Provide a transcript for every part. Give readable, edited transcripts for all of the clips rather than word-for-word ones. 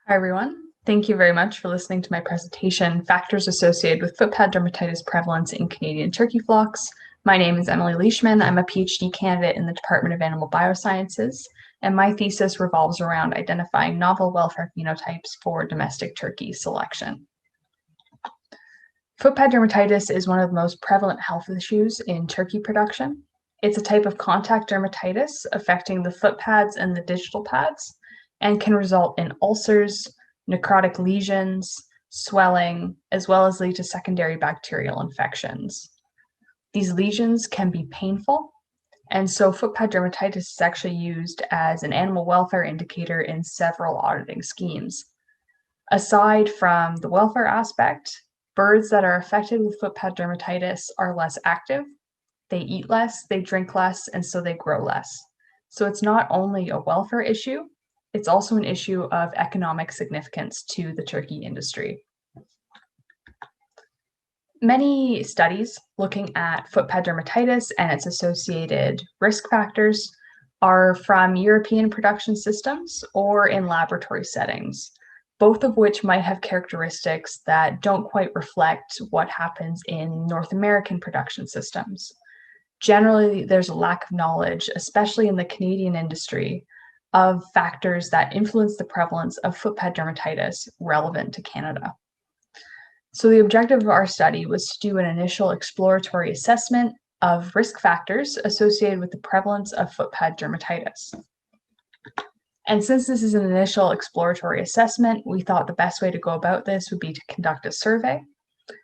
Hi, everyone. Thank you very much for listening to my presentation, Factors Associated with Footpad Dermatitis Prevalence in Canadian Turkey Flocks. My name is Emily Leishman. I'm a PhD candidate in the Department of Animal Biosciences, and my thesis revolves around identifying novel welfare phenotypes for domestic turkey selection. Footpad dermatitis is one of the most prevalent health issues in turkey production. It's a type of contact dermatitis affecting the foot pads and the digital pads, and can result in ulcers, necrotic lesions, swelling, as well as lead to secondary bacterial infections. These lesions can be painful, and so footpad dermatitis is actually used as an animal welfare indicator in several auditing schemes. Aside from the welfare aspect, birds that are affected with footpad dermatitis are less active, they eat less, they drink less, and so they grow less. So it's not only a welfare issue, it's also an issue of economic significance to the turkey industry. Many studies looking at footpad dermatitis and its associated risk factors are from European production systems or in laboratory settings, both of which might have characteristics that don't quite reflect what happens in North American production systems. Generally, there's a lack of knowledge, especially in the Canadian industry, of factors that influence the prevalence of footpad dermatitis relevant to Canada. So the objective of our study was to do an initial exploratory assessment of risk factors associated with the prevalence of footpad dermatitis. And since this is an initial exploratory assessment, we thought the best way to go about this would be to conduct a survey.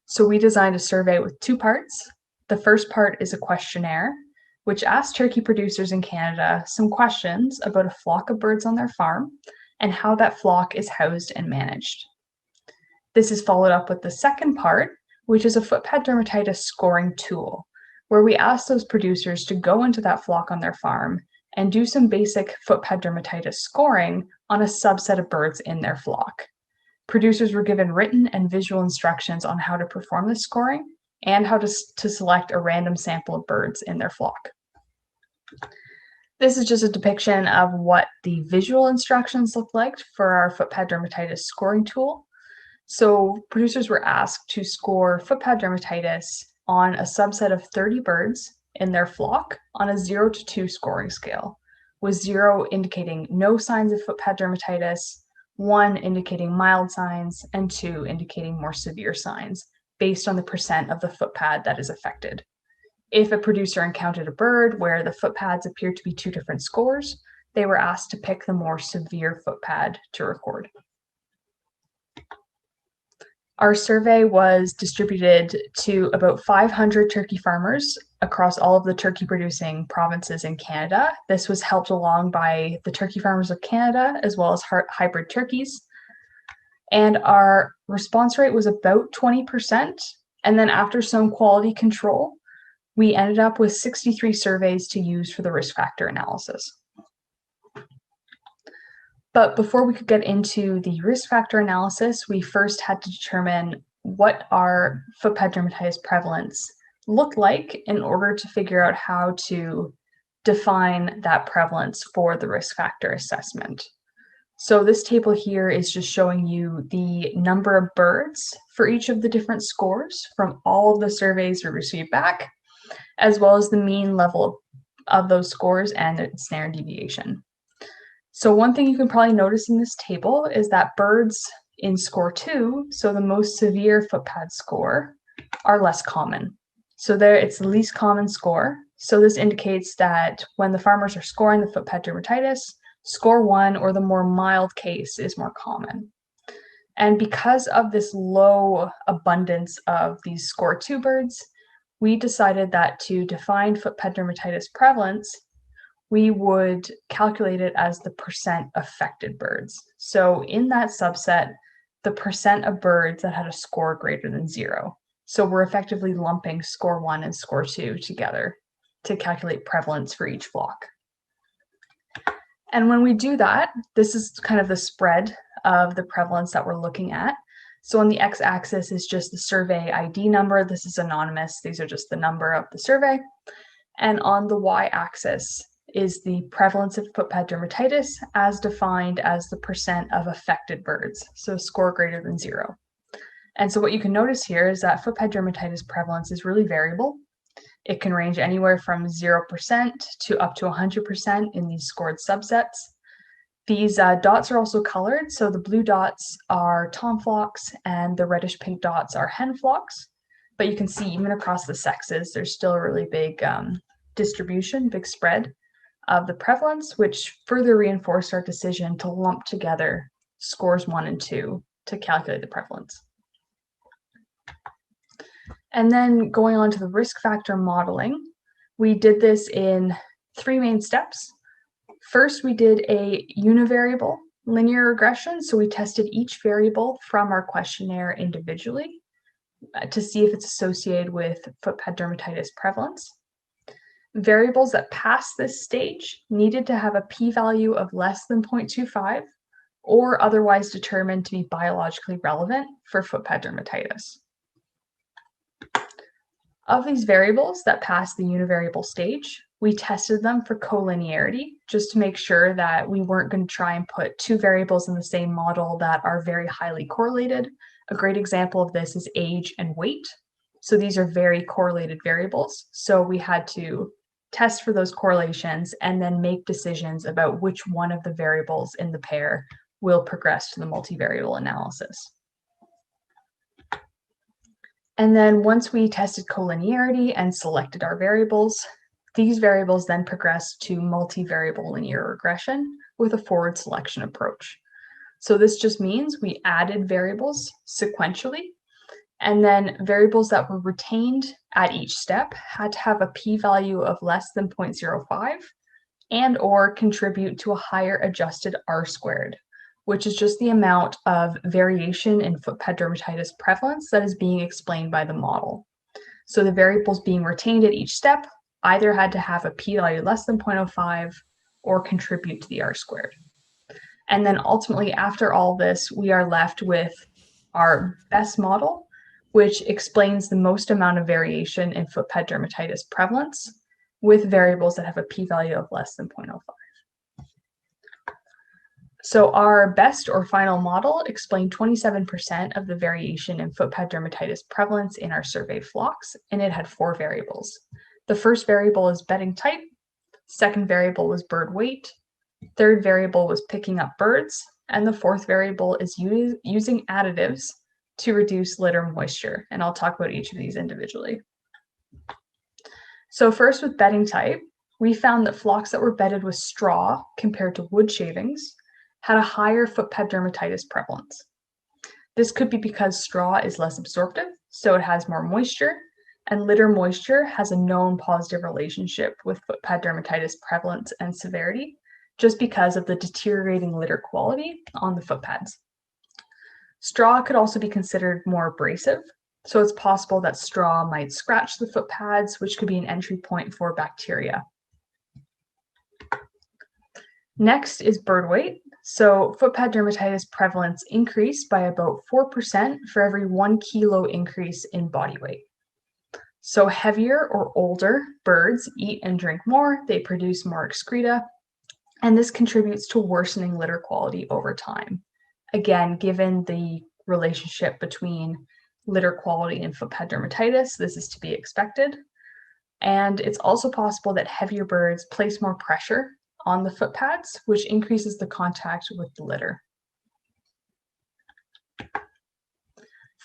So we designed a survey with two parts. The first part is a questionnaire, which asks turkey producers in Canada some questions about a flock of birds on their farm and how that flock is housed and managed. This is followed up with the second part, which is a footpad dermatitis scoring tool, where we ask those producers to go into that flock on their farm and do some basic footpad dermatitis scoring on a subset of birds in their flock. Producers were given written and visual instructions on how to perform this scoring and how to select a random sample of birds in their flock. This is just a depiction of what the visual instructions look like for our footpad dermatitis scoring tool. So producers were asked to score footpad dermatitis on a subset of 30 birds in their flock on a 0 to 2 scoring scale, with 0 indicating no signs of footpad dermatitis, 1 indicating mild signs, and 2 indicating more severe signs, based on the percent of the footpad that is affected. If a producer encountered a bird where the footpads appeared to be 2 different scores, they were asked to pick the more severe footpad to record. Our survey was distributed to about 500 turkey farmers across all of the turkey producing provinces in Canada. This was helped along by the Turkey Farmers of Canada, as well as hybrid turkeys. And our response rate was about 20%. And then after some quality control, we ended up with 63 surveys to use for the risk factor analysis. But before we could get into the risk factor analysis, we first had to determine what our footpad dermatitis prevalence looked like in order to figure out how to define that prevalence for the risk factor assessment. So this table here is just showing you the number of birds for each of the different scores from all of the surveys we received back, as well as the mean level of those scores and the standard deviation. So one thing you can probably notice in this table is that birds in score 2, so the most severe footpad score, are less common. So there it's the least common score. So this indicates that when the farmers are scoring the footpad dermatitis, score 1 or the more mild case is more common. And because of this low abundance of these score 2 birds, we decided that to define footpad dermatitis prevalence, we would calculate it as the percent affected birds. So in that subset, the percent of birds that had a score greater than 0. So we're effectively lumping score 1 and score 2 together to calculate prevalence for each flock. And when we do that, this is kind of the spread of the prevalence that we're looking at. So on the x-axis is just the survey ID number. This is anonymous. These are just the number of the survey. And on the y-axis is the prevalence of footpad dermatitis as defined as the percent of affected birds, so a score greater than 0. And so what you can notice here is that footpad dermatitis prevalence is really variable. It can range anywhere from 0% to up to 100% in these scored subsets. These dots are also colored, so the blue dots are tom flocks and the reddish pink dots are hen flocks. But you can see even across the sexes, there's still a really big distribution, big spread of the prevalence, which further reinforced our decision to lump together scores 1 and 2 to calculate the prevalence. And then going on to the risk factor modeling, we did this in 3 main steps. First, we did a univariable linear regression. So we tested each variable from our questionnaire individually to see if it's associated with footpad dermatitis prevalence. Variables that passed this stage needed to have a p-value of less than 0.25 or otherwise determined to be biologically relevant for footpad dermatitis. Of these variables that passed the univariable stage, we tested them for collinearity just to make sure that we weren't going to try and put 2 variables in the same model that are very highly correlated. A great example of this is age and weight. So these are very correlated variables. So we had to test for those correlations and then make decisions about which one of the variables in the pair will progress to the multivariable analysis. And then once we tested collinearity and selected our variables, these variables then progressed to multivariable linear regression with a forward selection approach. So this just means we added variables sequentially, and then variables that were retained at each step had to have a p-value of less than 0.05 and or contribute to a higher adjusted R-squared, which is just the amount of variation in footpad dermatitis prevalence that is being explained by the model. So the variables being retained at each step either had to have a p-value less than 0.05 or contribute to the R-squared. And then ultimately, after all this, we are left with our best model, which explains the most amount of variation in footpad dermatitis prevalence with variables that have a p-value of less than 0.05. So our best or final model explained 27% of the variation in footpad dermatitis prevalence in our surveyed flocks, and it had 4 variables. The first variable is bedding type, second variable was bird weight, third variable was picking up birds, and the fourth variable is using additives to reduce litter moisture, and I'll talk about each of these individually. So first with bedding type, we found that flocks that were bedded with straw compared to wood shavings had a higher footpad dermatitis prevalence. This could be because straw is less absorptive, so it has more moisture, and litter moisture has a known positive relationship with footpad dermatitis prevalence and severity, just because of the deteriorating litter quality on the footpads. Straw could also be considered more abrasive, so it's possible that straw might scratch the footpads, which could be an entry point for bacteria. Next is bird weight. So footpad dermatitis prevalence increased by about 4% for every 1 kilo increase in body weight. So heavier or older birds eat and drink more, they produce more excreta, and this contributes to worsening litter quality over time. Again, given the relationship between litter quality and footpad dermatitis, this is to be expected. And it's also possible that heavier birds place more pressure on the footpads, which increases the contact with the litter.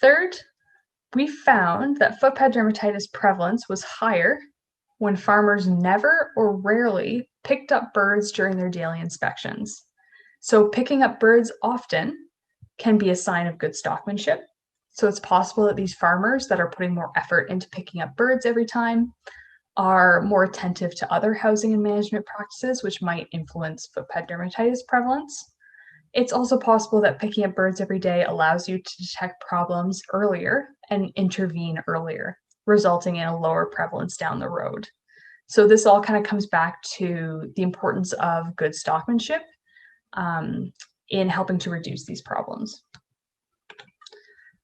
Third, we found that footpad dermatitis prevalence was higher when farmers never or rarely picked up birds during their daily inspections. So picking up birds often can be a sign of good stockmanship. So it's possible that these farmers that are putting more effort into picking up birds every time are more attentive to other housing and management practices, which might influence footpad dermatitis prevalence. It's also possible that picking up birds every day allows you to detect problems earlier and intervene earlier, resulting in a lower prevalence down the road. So this all kind of comes back to the importance of good stockmanship in helping to reduce these problems.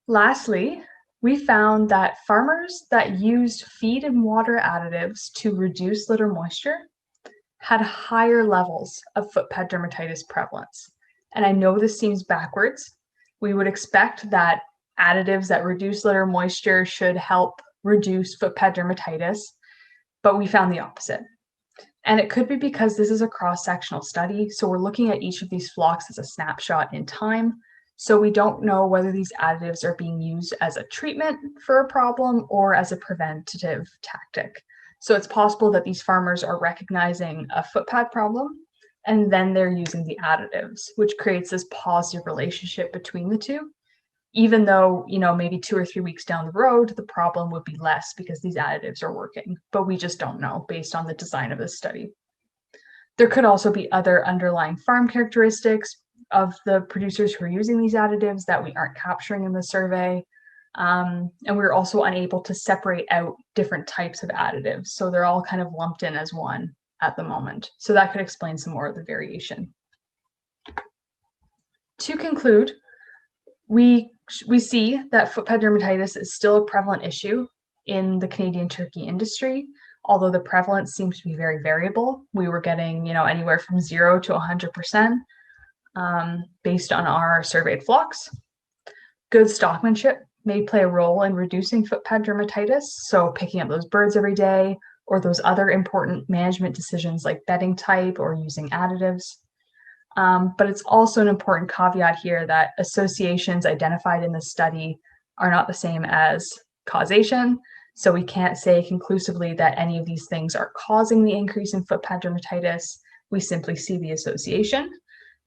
Lastly, we found that farmers that used feed and water additives to reduce litter moisture had higher levels of footpad dermatitis prevalence. And I know this seems backwards. We would expect that additives that reduce litter moisture should help reduce footpad dermatitis, but we found the opposite. And it could be because this is a cross-sectional study, so we're looking at each of these flocks as a snapshot in time. So we don't know whether these additives are being used as a treatment for a problem or as a preventative tactic. So it's possible that these farmers are recognizing a footpad problem and then they're using the additives, which creates this positive relationship between the two, even though, maybe 2 or 3 weeks down the road, the problem would be less because these additives are working, but we just don't know based on the design of this study. There could also be other underlying farm characteristics of the producers who are using these additives that we aren't capturing in the survey. And we're also unable to separate out different types of additives. So they're all kind of lumped in as one at the moment. So that could explain some more of the variation. To conclude, we see that footpad dermatitis is still a prevalent issue in the Canadian turkey industry, although the prevalence seems to be very variable. We were getting, anywhere from 0 to 100% based on our surveyed flocks. Good stockmanship may play a role in reducing footpad dermatitis, so picking up those birds every day, or those other important management decisions like bedding type or using additives. But it's also an important caveat here that associations identified in this study are not the same as causation. So we can't say conclusively that any of these things are causing the increase in footpad dermatitis. We simply see the association.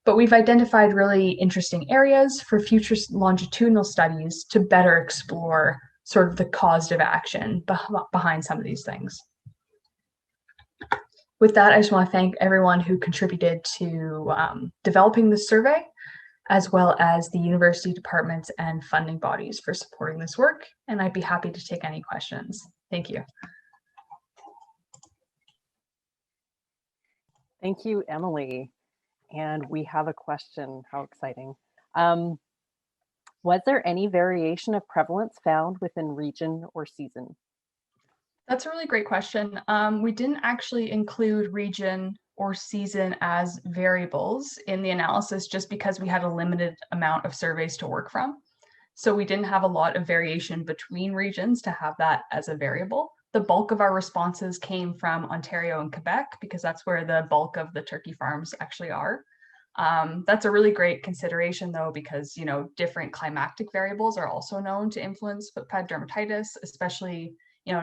But we've identified really interesting areas for future longitudinal studies to better explore sort of the causative action behind some of these things. With that, I just want to thank everyone who contributed to developing this survey, as well as the university departments and funding bodies for supporting this work. And I'd be happy to take any questions. Thank you. Thank you, Emily. And we have a question. How exciting. Was there any variation of prevalence found within region or season? That's a really great question. We didn't actually include region or season as variables in the analysis just because we had a limited amount of surveys to work from. So we didn't have a lot of variation between regions to have that as a variable. The bulk of our responses came from Ontario and Quebec because that's where the bulk of the turkey farms actually are. That's a really great consideration though, because different climatic variables are also known to influence footpad dermatitis, especially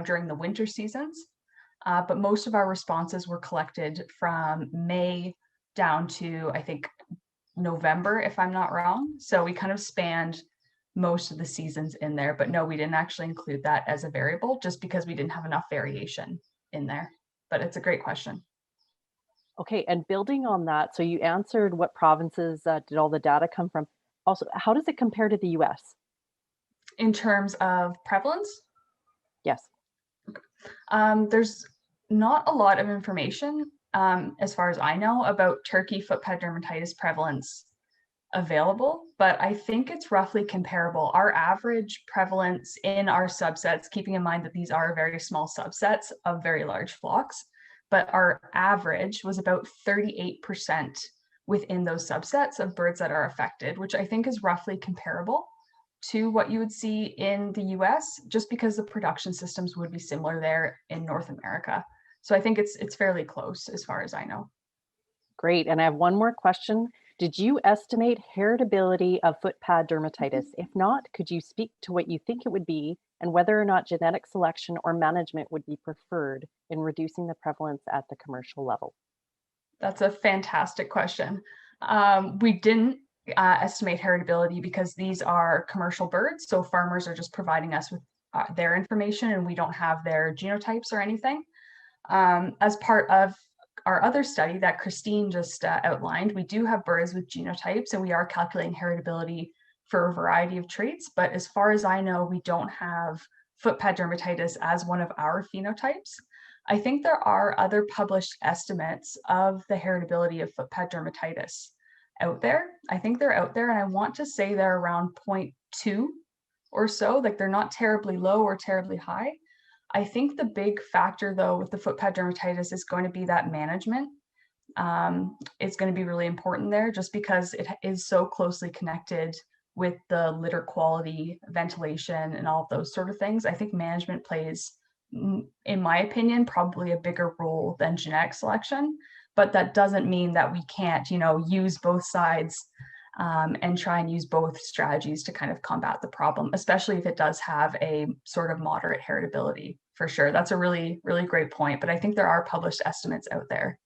during the winter seasons. But most of our responses were collected from May down to, I think, November, if I'm not wrong. So we kind of spanned most of the seasons in there, but no, we didn't actually include that as a variable just because we didn't have enough variation in there. But it's a great question. Okay, and building on that, so you answered what provinces did all the data come from. Also, how does it compare to the US? In terms of prevalence? Yes. There's not a lot of information, as far as I know, about turkey footpad dermatitis prevalence available, but I think it's roughly comparable. Our average prevalence in our subsets, keeping in mind that these are very small subsets of very large flocks, but our average was about 38% within those subsets of birds that are affected, which I think is roughly comparable to what you would see in the US, just because the production systems would be similar there in North America. So I think it's fairly close as far as I know. Great, and I have one more question. Did you estimate heritability of footpad dermatitis? If not, could you speak to what you think it would be and whether or not genetic selection or management would be preferred in reducing the prevalence at the commercial level? That's a fantastic question. We didn't estimate heritability because these are commercial birds, so farmers are just providing us with their information and we don't have their genotypes or anything. As part of our other study that Christine just outlined, we do have birds with genotypes and we are calculating heritability for a variety of traits, but as far as I know, we don't have footpad dermatitis as one of our phenotypes. I think there are other published estimates of the heritability of footpad dermatitis out there. I think they're out there and I want to say they're around 0.2 or so, like they're not terribly low or terribly high. I think the big factor though with the footpad dermatitis is going to be that management. It's going to be really important there just because it is so closely connected with the litter quality, ventilation, and all of those sort of things. I think management plays, in my opinion, probably a bigger role than genetic selection, but that doesn't mean that we can't, use both sides and try and use both strategies to kind of combat the problem, especially if it does have a sort of moderate heritability, for sure. That's a really, really great point, but I think there are published estimates out there.